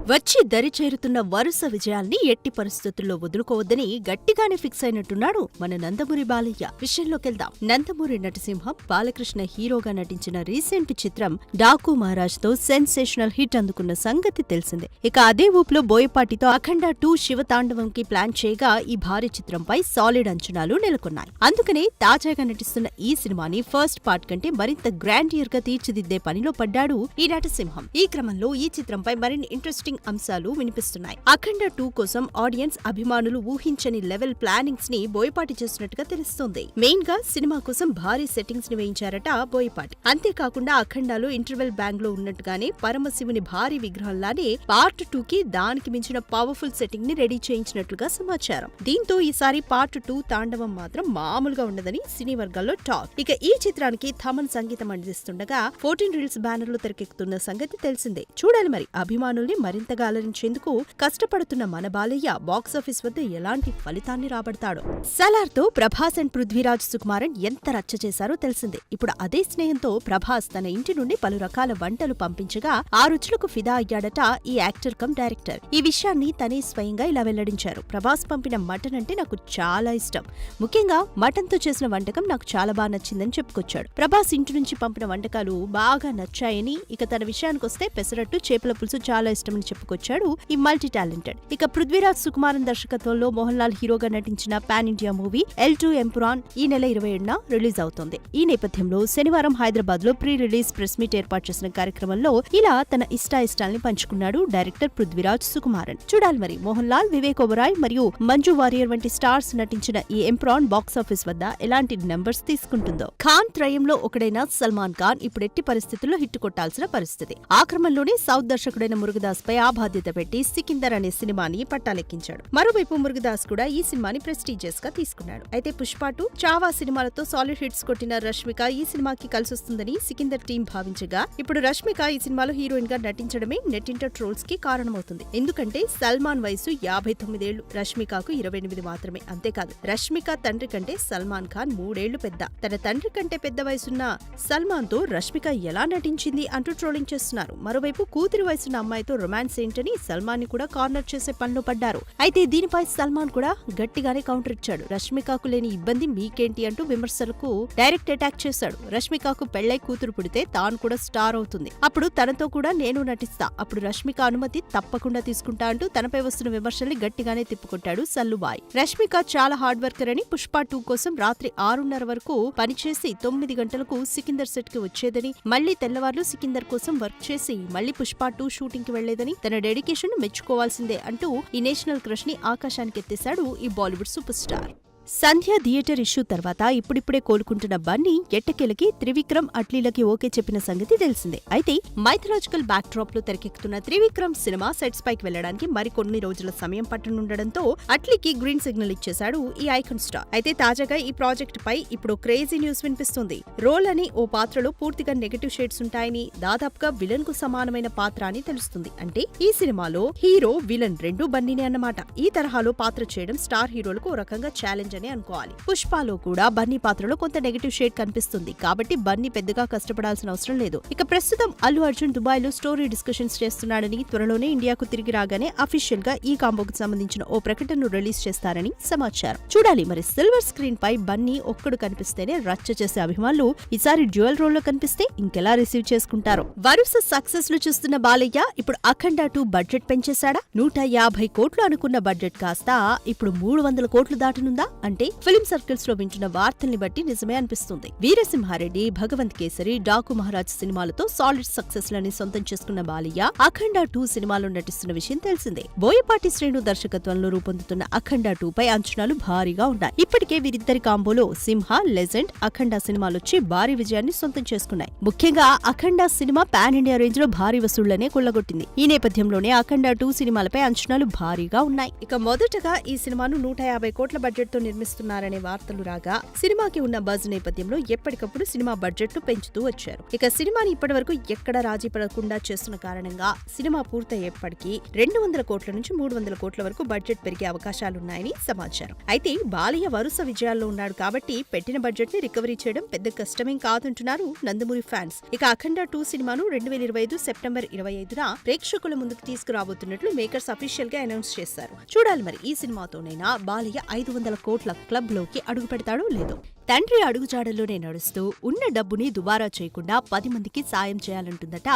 వచ్చి దరిచేరుతున్న వరుస విజయాల్ని ఎట్టి పరిస్థితుల్లో వదులుకోవద్దని గట్టిగానే ఫిక్స్ అయినట్టున్నాడు మన నందమూరి బాలయ్య. విషయంలోకెళ్దాం. నందమూరి నటసింహం బాలకృష్ణ హీరోగా నటించిన రీసెంట్ చిత్రం డాకు మహారాజ్ తో సెన్సేషనల్ హిట్ అందుకున్న సంగతి తెలిసిందే. ఇక అదే ఊపులో బోయపాటితో అఖండ 2 శివతాండవంకి ప్లాన్ చేయగా ఈ భారీ చిత్రంపై సాలిడ్ అంచనాలు నెలకొన్నాయి. అందుకనే తాజాగా నటిస్తున్న ఈ సినిమాని ఫస్ట్ పార్ట్ కంటే మరింత గ్రాండియర్ గా తీర్చిదిద్దే పనిలో పడ్డాడు ఈ నటసింహం. ఈ క్రమంలో ఈ చిత్రంపై మరిన్ని ఇంట్రెస్టింగ్ అంశాలు వినిపిస్తున్నాయి. అఖండ 2 కోసం ఆడియన్స్ అభిమానులు ఊహించని లెవెల్ ప్లానింగ్స్ ని బోయపాటి చేస్తున్నట్టుగా తెలుస్తోంది. మెయిన్ గా సినిమా కోసం భారీ సెట్టింగ్స్ ని వేయించారట బోయపాటి. అంతేకాకుండా అఖండాలో ఇంటర్వెల్ బ్యాంగ్ లో ఉన్నట్టుగానే పరమశివుని భారీ విగ్రహంలానే పార్ట్ 2 కి దానికి మించిన పవర్ఫుల్ సెట్టింగ్ ని రెడీ చేయించినట్లుగా సమాచారం. దీంతో ఈసారి పార్ట్ 2 తాండవం మాత్రం మామూలుగా ఉండదని సినీ వర్గాల్లో టాక్. ఇక ఈ చిత్రానికి థమన్ సంగీతం అందిస్తుండగా 14 రీల్స్ బ్యానర్ లో తెరకెక్కుతున్న సంగతి తెలిసిందే. చూడాలి మరి అభిమానుల్ని మరింతగా అలరించేందుకు కష్టపడుతున్న మన బాలయ్య బాక్సాఫీస్ వద్ద ఎలాంటి ఫలితాన్ని రాబడతాడో. సలార్ తో ప్రభాస్ అండ్ పృథ్వీరాజ్ సుకుమారన్ ఎంత రచ్చ చేశారో తెలిసిందే. ఇప్పుడు అదే స్నేహంతో ప్రభాస్ తన ఇంటి నుండి పలు రకాల వంటలు పంపించగా ఆ రుచులకు ఫిదా అయ్యాడట ఈ యాక్టర్ కమ్ డైరెక్టర్. ఈ విషయాన్ని తనే స్వయంగా ఇలా వెల్లడించారు. ప్రభాస్ పంపిన మటన్ అంటే నాకు చాలా ఇష్టం. ముఖ్యంగా మటన్ తో చేసిన వంటకం నాకు చాలా బాగా నచ్చిందని చెప్పుకొచ్చాడు. ప్రభాస్ ఇంటి నుంచి పంపిన వంటకాలు బాగా నచ్చాయని, ఇక తన విషయానికొస్తే పెసరట్టు, చేపల పులుసు చాలా ఇష్టమని చెప్పుకొచ్చాడు ఈ మల్టీ టాలెంటెడ్. ఇక పృథ్వీరాజ్ సుకుమారన్ దర్శకత్వంలో మోహన్ లాల్ హీరోగా నటించిన pan India movie L2 Empuraan ఈ నెల 27న రిలీజ్ అవుతోంది. ఈ నేపథ్యంలో శనివారం హైదరాబాద్ లో ప్రీ రిలీజ్ ప్రెస్ మీట్ ఏర్పాటు చేసిన కార్యక్రమంలో ఇలా తన ఇష్టాయిష్టాల్ని పంచుకున్నాడు డైరెక్టర్ పృథ్వీరాజ్ సుకుమారన్. చూడాలి మరి మోహన్ లాల్, వివేక్ ఒబెరాయ్ మరియు మంజు వారియర్ వంటి స్టార్స్ నటించిన ఈ ఎంపురాన్ బాక్సాఫీస్ వద్ద ఎలాంటి నంబర్స్ తీసుకుంటుందో. ఖాన్ త్రయంలో ఒకడైన సల్మాన్ ఖాన్ ఇప్పుడు ఎట్టి పరిస్థితుల్లో హిట్ కొట్టాల్సిన పరిస్థితి. ఆ క్రమంలోనే సౌత్ దర్శకుడైన మురుగదాస్ పై ఆ బాధ్యత పెట్టి సికిందర్ అనే సినిమాని పట్టాలెక్కించాడు. మరోవైపు మురుగదాస్ కూడా ఈ సినిమాని ప్రెస్టీజియస్ గా తీసుకున్నాడు. అయితే పుష్ప 2, చావా సినిమాలతో సాలిడ్ హిట్స్ కొట్టిన రష్మిక ఈ సినిమాకి కలిసొస్తుందని సికిందర్ టీం భావించగా, ఇప్పుడు రష్మిక ఈ సినిమాలో హీరోయిన్ గా నటించడమే నెట్టింట ట్రోల్స్ కి కారణమవుతుంది. ఎందుకంటే సల్మాన్ వయసు 59 ఏళ్లు, రష్మికకు 28 మాత్రమే. అంతేకాదు రష్మిక తండ్రి కంటే సల్మాన్ ఖాన్ 3 ఏళ్లు పెద్ద. తన తండ్రి కంటే పెద్ద వయసున్న సల్మాన్ తో రష్మిక ఎలా నటించింది అంటూ ట్రోలింగ్ చేస్తున్నారు. మరోవైపు కూతురి వయసున్న అమ్మాయితో రొమాన్స్ ఏంటని సల్మాన్ ని కూడా కార్నర్ చేసే పనిలో పడ్డారు. అయితే దీనిపై సల్మాన్ కూడా గట్టిగానే కౌంటర్ ఇచ్చాడు. రష్మికకు లేని ఇబ్బంది మీకేంటి అంటూ విమర్శలకు డైరెక్ట్ అటాక్ చేశాడు. రష్మికకు పెళ్లై కూతురు పుడితే తాను కూడా స్టార్ అవుతుంది, అప్పుడు తనతో కూడా నేను నటిస్తా, అప్పుడు రష్మిక అనుమతి తప్పకుండా తీసుకుంటా అంటూ తనపై వస్తున్న విమర్శల్ని గట్టిగానే తిప్పుకొట్టాడు సల్లుబాయ్. రష్మిక చాలా హార్డ్ వర్కర్ అని, పుష్ప 2 కోసం రాత్రి 6:30 వరకు పనిచేసి 9 గంటలకు సికిందర్ సెట్ కి వచ్చేదని, మళ్లీ తెల్లవార్లు సికిందర్ కోసం వర్క్ చేసి మళ్లీ పుష్ప 2 షూటింగ్ కి వెళ్లేదని, తన డెడికేషన్ మెచ్చుకోవాల్సిందే అంటూ ఈ నేషనల్ క్రష్ ని ఆకాశానికి ఎత్తేశాడు ఈ బాలీవుడ్ సూపర్ స్టార్. సంధ్య థియేటర్ ఇష్యూ తర్వాత ఇప్పుడిప్పుడే కోలుకుంటున్న బన్నీ ఎట్టకేలకి త్రివిక్రమ్, అట్లీలకి ఓకే చెప్పిన సంగతి తెలిసిందే. అయితే మైథలాజికల్ బ్యాక్ డ్రాప్ లో తెరకెక్కుతున్న త్రివిక్రమ్ సినిమా సెట్స్ పైకి వెళ్లడానికి మరికొన్ని రోజుల సమయం పట్టనుండడంతో అట్లీకి గ్రీన్ సిగ్నల్ ఇచ్చేశాడు ఈ ఐకాన్ స్టార్. అయితే తాజాగా ఈ ప్రాజెక్ట్ పై ఇప్పుడు క్రేజీ న్యూస్ వినిపిస్తుంది. రోల్ అని ఓ పాత్రలో పూర్తిగా నెగటివ్ షేడ్స్ ఉంటాయని, దాదాపుగా విలన్ కు సమానమైన పాత్ర అని తెలుస్తుంది. అంటే ఈ సినిమాలో హీరో, విలన్ రెండూ బన్నీనే అన్నమాట. ఈ తరహాలో పాత్ర చేయడం స్టార్ హీరోలకు ఓ రకంగా ఛాలెంజ్ అని అనుకోవాలి. పుష్పలో కూడా బన్నీ పాత్రలో కొంత నెగటివ్ షేడ్ కనిపిస్తుంది కాబట్టి బన్నీ పెద్దగా కష్టపడాల్సిన అవసరం లేదు. ఇక ప్రస్తుతం అల్లు అర్జున్ దుబాయ్ లో స్టోరీ డిస్కషన్స్ చేస్తున్నాడని, త్వరలోనే ఇండియాకు తిరిగి రాగానే అఫీషియల్ గా ఈ కాంబోకు సంబంధించిన ఓ ప్రకటనను రిలీజ్ చేస్తారని సమాచారం. చూడాలి మరి సిల్వర్ స్క్రీన్ పై బన్నీ ఒక్కడు కనిపిస్తేనే రచ్చ చేసే అభిమానులు ఈసారి డ్యూయల్ రోల్ లో కనిపిస్తే ఇంకెలా రిసీవ్ చేసుకుంటారో. వరుస సక్సెస్ లు చూస్తున్న బాలయ్య ఇప్పుడు అఖండ 2 బడ్జెట్ పెంచేశాడా? 150 కోట్లు అనుకున్న బడ్జెట్ కాస్త ఇప్పుడు 300 కోట్లు దాటనుందా అంటే ఫిల్మ్ సర్కిల్స్ లో వింటున్న వార్తల్ని బట్టి నిజమే అనిపిస్తుంది. వీరసింహారెడ్డి, భగవంత్ కేసరి, డాకు మహారాజ్ సినిమాలతో సాలిడ్ సక్సెస్ లని సొంతం చేసుకున్న బాలయ్య అఖండ 2 సినిమాలో నటిస్తున్న విషయం తెలిసిందే. బోయపాటి శ్రేణు దర్శకత్వంలో రూపొందుతున్న అఖండ 2 పై అంచనాలు భారీగా ఉన్నాయి. ఇప్పటికే వీరిద్దరి కాంబోలో సింహ, లెజెండ్, అఖండ సినిమాలొచ్చి భారీ విజయాన్ని సొంతం చేసుకున్నాయి. ముఖ్యంగా అఖండ సినిమా పాన్ ఇండియా రేంజ్ లో భారీ వసూళ్లనే కొల్లగొట్టింది. ఈ నేపథ్యంలోనే అఖండ 2 సినిమాలపై అంచనాలు భారీగా ఉన్నాయి. ఇక మొదటగా ఈ సినిమాను 150 కోట్ల బడ్జెట్ తో నిర్మిస్తున్నారనే వార్తలు రాగా సినిమాకి ఉన్న బజ్ నేపథ్యంలో ఎప్పటికప్పుడు సినిమా బడ్జెట్ ను పెంచుతూ వచ్చారు. ఇక సినిమాని ఇప్పటివరకు ఎక్కడా రాజీ పడకుండా చేస్తున్న కారణంగా సినిమా పూర్తయ్యేప్పటికీ 200 కోట్ల నుంచి 300 కోట్ల వరకు బడ్జెట్ పెరిగే అవకాశాలున్నాయని సమాచారం. అయితే బాలయ్య వరుస విజయాల్లో ఉన్నాడు కాబట్టి పెట్టిన బడ్జెట్ ని రికవరీ చేయడం పెద్ద కష్టమేం కాదంటున్నారు నందమూరి ఫ్యాన్స్. ఇక అఖండ 2 సినిమాను 2025 సెప్టెంబర్ 25న ప్రేక్షకుల ముందుకు తీసుకురాబోతున్నట్లు మేకర్స్ అఫీషియల్ గా అనౌన్స్ చేశారు. చూడాలి మరి ఈ సినిమాతోనైనా బాలయ్య 500 కోట్ల క్లబ్ లోకి అడుగు పెడతాడో లేదో. తండ్రి అడుగుజాడల్లోనే నడుస్తూ ఉన్న డబ్బుని దుబారా చేయకుండా 10 మందికి సాయం చేయాలంటుందట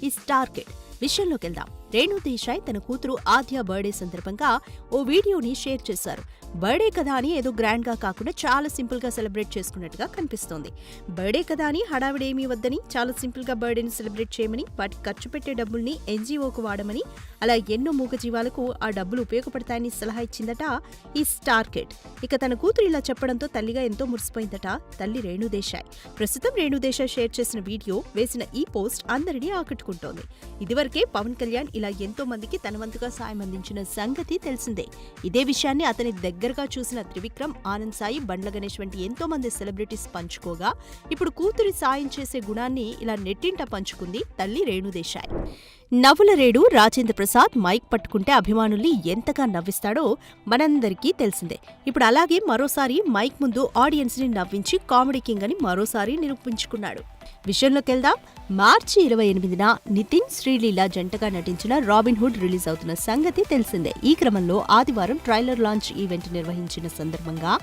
ఈ స్టార్ కిడ్. విషయంలోకెళ్దాం. రేణు దేశాయ్ తన కూతురు ఆద్య బర్త్డే సందర్భంగా ఓ వీడియోని షేర్ చేశారు. బర్త్డే కదా అని ఏదో గ్రాండ్ గా కాకుండా చాలా సింపుల్ గా సెలబ్రేట్ చేసుకున్నట్టుగా కనిపిస్తోంది. బర్త్డే కదా అని హడావిడేమీ వద్దని చాలా సింపుల్ గా బర్త్డేని సెలబ్రేట్ చేయమని, వాటికి ఖర్చు పెట్టే డబ్బుల్ని ఎన్జీఓకు వాడమని, అలా ఎన్నో మూగజీవాలకు ఆ డబ్బులు ఉపయోగపడతాయని సలహా ఇచ్చిందట ఈ స్టార్ కిడ్. ఇక తన కూతురు ఇలా చెప్పడంతో తల్లిగా ఎంతో మురిసిపోయిందట తల్లి రేణు దేశాయ్. ప్రస్తుతం రేణు దేశాయ్ షేర్ చేసిన వీడియో, వేసిన ఈ పోస్ట్ అందరినీ ఆకట్టుకుంటోంది. ఇదివరకే పవన్ కళ్యాణ్ ఇలా ఎంతో మందికి తన వంతుగా సాయం అందించిన సంగతి తెలిసిందే. ఇదే విషయాన్ని అతని దగ్గరగా చూసిన త్రివిక్రమ్, ఆనంద్ సాయి, బండ్ల గణేష్ వంటి ఎంతో మంది సెలబ్రిటీస్ పంచుకోగా ఇప్పుడు కూతురి సాయం చేసే గుణాన్ని ఇలా నెట్టింట పంచుకుంది తల్లి రేణు దేశాయ్. నవ్వుల రేడు రాజేంద్ర ప్రసాద్ మైక్ పట్టుకుంటే అభిమానుల్ని ఎంతగా నవ్విస్తాడో మనందరికీ తెలిసిందే. ఇప్పుడు అలాగే మరోసారి మైక్ ముందు ఆడియన్స్ ని నవ్వించి కామెడీ కింగ్ అని మరోసారి నిరూపించుకున్నాడు. విషయంలోకెళ్దాం. మార్చి 28న నితిన్, శ్రీలీల జంటగా నటించిన రాబిన్ హుడ్ రిలీజ్ అవుతున్న సంగతి తెలిసిందే. ఈ క్రమంలో ఆదివారం ట్రైలర్ లాంచ్ ఈవెంట్ నిర్వహించిన సందర్భంగా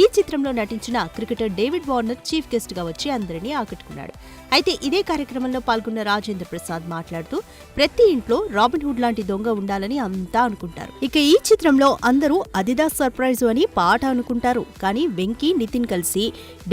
ఈ చిత్రంలో నటించిన cricketer David Warner chief guest గా వచ్చి అందరినీ ఆకట్టుకున్నాడు. అయితే ఇదే కార్యక్రమంలో పాల్గొన్న రాజేంద్ర ప్రసాద్ మాట్లాడుతూ ప్రతి ఇంట్లో రాబిన్ హుడ్ లాంటి దొంగ ఉండాలని అంతా అనుకుంటారు. ఇక ఈ చిత్రంలో అందరూ అదిదా సర్ప్రైజ్ అని పాట అనుకుంటారు. కానీ వెంకీ, నితిన్ కలిసి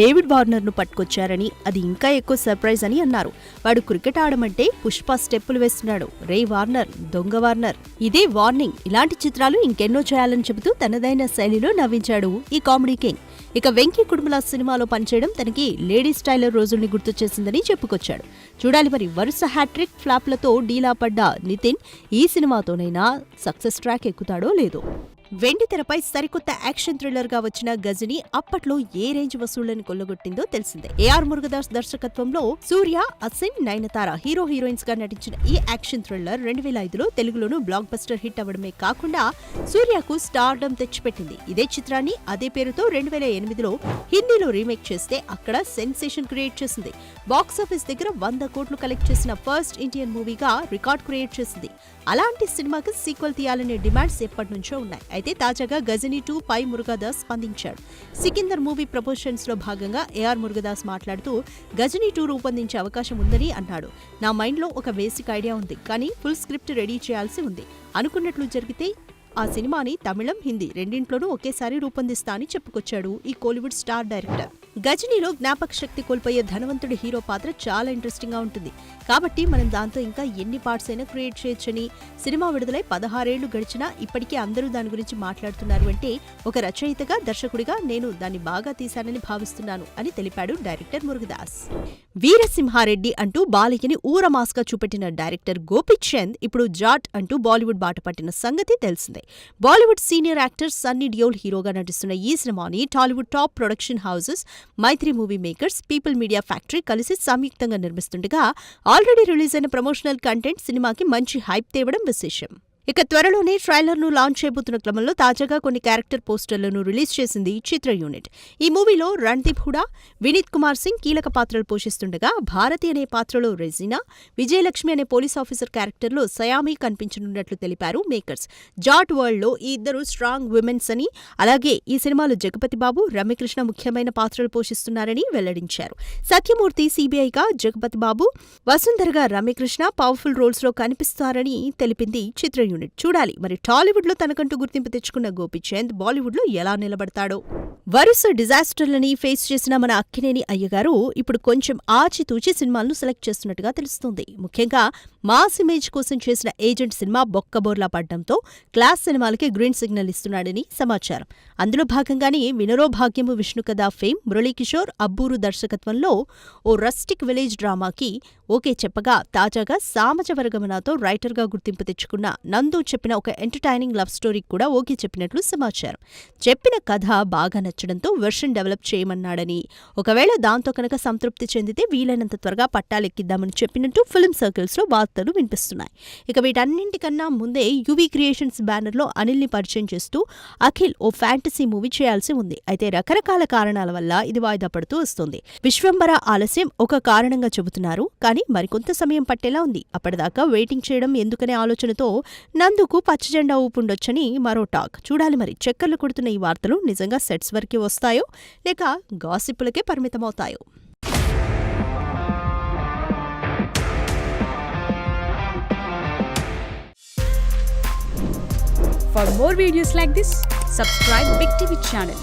డేవిడ్ వార్నర్ ను పట్టుకొచ్చారని, అది ఇంకా ఎక్కువ సర్ప్రైజ్ అని అన్నారు. వాడు క్రికెట్ ఆడమంటే పుష్ప స్టెప్పులు వేస్తున్నాడు. రే వార్నర్, దొంగ వార్నర్, ఇదే వార్నింగ్. ఇలాంటి చిత్రాలు ఇంకెన్నో చేయాలని చెబుతూ తనదైన శైలిలో నవ్వించాడు ఈ కామెడీ కింగ్. ఇక వెంకీ కుటుంబల సినిమాలో పనిచేయడం తనకి లేడీస్ టైలర్ రోజుల్ని గుర్తు చేసిందని చెప్పుకొచ్చాడు. చూడాలి మరి వరుస హ్యాట్రిక్ ఫ్లాప్లతో డీలా పడ్డ నితిన్ ఈ సినిమాతోనైనా సక్సెస్ ట్రాక్ ఎక్కుతాడో లేదో. వెండి తెరపై సరికొత్త యాక్షన్ థ్రిల్లర్ గా వచ్చిన గజని అప్పట్లో ఏ రేంజ్ వసూళ్లను కొల్లగొట్టిందో తెలిసిందే. ఏఆర్ మురుగదాస్ దర్శకత్వంలో సూర్య, అసిన్, నయనతార హీరో హీరోయిన్స్ గా నటించిన ఈ యాక్షన్ థ్రిల్లర్ 2005లో తెలుగులోనూ బ్లాక్ బస్టర్ హిట్ అవ్వడమే కాకుండా సూర్యకు స్టార్డమ్ తెచ్చిపెట్టింది. ఇదే చిత్రాన్ని అదే పేరుతో 2008లో హిందీలో రీమేక్ చేస్తే అక్కడ సెన్సేషన్ క్రియేట్ చేసింది. బాక్సాఫీస్ దగ్గర 100 కోట్లు కలెక్ట్ చేసిన ఫస్ట్ ఇండియన్ మూవీగా రికార్డ్ క్రియేట్ చేసింది. అలాంటి సినిమాకి సీక్వెల్ తీయాలనే డిమాండ్స్ ఎప్పటి నుంచో ఉన్నాయి. అయితే తాజాగా గజనీ 2 పై మురుగదాస్ స్పందించాడు. సికిందర్ మూవీ ప్రమోషన్స్ లో భాగంగా ఏఆర్ మురుగదాస్ మాట్లాడుతూ గజనీ 2 రూపొందించే అవకాశం ఉందని అన్నాడు. నా మైండ్ లో ఒక బేసిక్ ఐడియా ఉంది, కానీ ఫుల్ స్క్రిప్ట్ రెడీ చేయాల్సి ఉంది. అనుకున్నట్లు జరిగితే ఆ సినిమాని తమిళం, హిందీ రెండింట్లోనూ ఒకేసారి రూపొందిస్తా అని చెప్పుకొచ్చాడు ఈ కోలీవుడ్ స్టార్ డైరెక్టర్. గజనీలో జ్ఞాపక శక్తి కోల్పోయే ధనవంతుడి హీరో పాత్ర చాలా ఇంట్రెస్టింగ్ గా ఉంటుంది. కాబట్టి మనం దాంతో ఇంకా ఎన్ని పార్ట్స్ అయినా క్రియేట్ చేయొచ్చని, సినిమా విడుదలై 16 ఏళ్లు గడిచినా ఇప్పటికే అందరూ దాని గురించి మాట్లాడుతున్నారు అంటే ఒక రచయితగా, దర్శకుడిగా నేను దాన్ని బాగా తీశానని భావిస్తున్నాను అని తెలిపాడు డైరెక్టర్ మురుగదాస్. వీరసింహారెడ్డి అంటూ బాలయ్యని ఊరమాస్గా చూపెట్టిన డైరెక్టర్ గోపీచంద్ ఇప్పుడు జాట్ అంటూ బాలీవుడ్ బాట పట్టిన సంగతి తెలిసిందే. Bollywood senior actor Sunny Deol హీరోగా నటిస్తున్న ఈ సినిమాని Tollywood top production houses Mythri Movie Makers, People Media Factory కలిసి సంయుక్తంగా నిర్మిస్తుండగా ఆల్రెడీ రిలీజ్ అయిన ప్రమోషనల్ కంటెంట్ సినిమాకి మంచి హైప్ తేవడం విశేషం. ఇక త్వరలోనే ట్రైలర్ ను లాంచ్ చేయబోతున్న క్రమంలో తాజాగా కొన్ని క్యారెక్టర్ పోస్టర్లను రిలీజ్ చేసింది చిత్ర యూనిట్. ఈ మూవీలో రణ్దీప్ హుడా, వినీత్ కుమార్ సింగ్ కీలక పాత్రలు పోషిస్తుండగా భారతి అనే పాత్రలో రెజీనా, విజయలక్ష్మి అనే పోలీస్ ఆఫీసర్ క్యారెక్టర్లో సయామి కనిపించనున్నట్లు తెలిపారు మేకర్స్. జాట్ వరల్డ్ లో ఈ ఇద్దరు స్ట్రాంగ్ విమెన్స్ అని, అలాగే ఈ సినిమాలో జగపతి బాబు, రమ్యకృష్ణ ముఖ్యమైన పాత్రలు పోషిస్తున్నారని వెల్లడించారు. సత్యమూర్తి సిబిఐగా జగపతి బాబు, వసుంధరగా రమ్యకృష్ణ పవర్ఫుల్ రోల్స్ లో కనిపిస్తారని తెలిపింది చిత్ర యూనిట్. చూడాలి మరి టాలీవుడ్ లో తనకంటూ గుర్తింపు తెచ్చుకున్న గోపీచంద్ బాలీవుడ్ లో ఎలా నిలబడతాడో. వరుస డిజాస్టర్లని ఫేస్ చేసిన మన అక్కినేని అయ్యగారు ఇప్పుడు కొంచెం ఆచితూచి సినిమాలను సెలెక్ట్ చేస్తున్నట్టుగా తెలుస్తోంది. ముఖ్యంగా మాస్ ఇమేజ్ కోసం చేసిన ఏజెంట్ సినిమా బొక్కబోర్లా పడ్డంతో క్లాస్ సినిమాలకి గ్రీన్ సిగ్నల్ ఇస్తున్నాడని సమాచారం. అందులో భాగంగానే వినరో భాగ్యము విష్ణు కథ ఫేమ్ మురళీకిషోర్, అబ్బూరు దర్శకత్వంలో ఓ రస్టిక్ విలేజ్ డ్రామాకి ఓకే చెప్పగా తాజాగా సామజవరగమనతో రైటర్గా గుర్తింపు తెచ్చుకున్న నందు చెప్పిన ఒక ఎంటర్టైనింగ్ లవ్ స్టోరీకి కూడా ఓకే చెప్పినట్లు సమాచారం. చెప్పిన కథ బాగా నచ్చడంతో వెర్షన్ డెవలప్ చేయమన్నాడని, ఒకవేళ దాంతో కనుక సంతృప్తి చెందితే వీలైనంత త్వరగా పట్టాలెక్కిద్దామని చెప్పినట్టు ఫిల్మ్ సర్కిల్స్ లో వార్తలు వినిపిస్తున్నాయి. ఇక వీటన్నింటికన్నా ముందే యువి క్రియేషన్స్ బ్యానర్ లో అనిల్ ని పరిచయం చేస్తూ అఖిల్ ఓ ఫ్యాంటసీ మూవీ చేయాల్సి ఉంది. అయితే రకరకాల కారణాల వల్ల ఇది వాయిదా పడుతూ వస్తుంది. విశ్వంబర ఆలస్యం ఒక కారణంగా చెబుతున్నారు, కానీ మరికొంత సమయం పట్టేలా ఉంది. అప్పటిదాకా వెయిటింగ్ చేయడం ఎందుకనే ఆలోచనతో నందుకు పచ్చజెండా ఊపుండొచ్చని మరో టాక్. చూడాలి మరి చక్కర్లు కొడుతున్న ఈ వార్తలు నిజంగా సెట్స్ వరకే వస్తాయో లేక గాసిప్పులకే పరిమితమవుతాయో. For more videos like this, subscribe Big TV channel.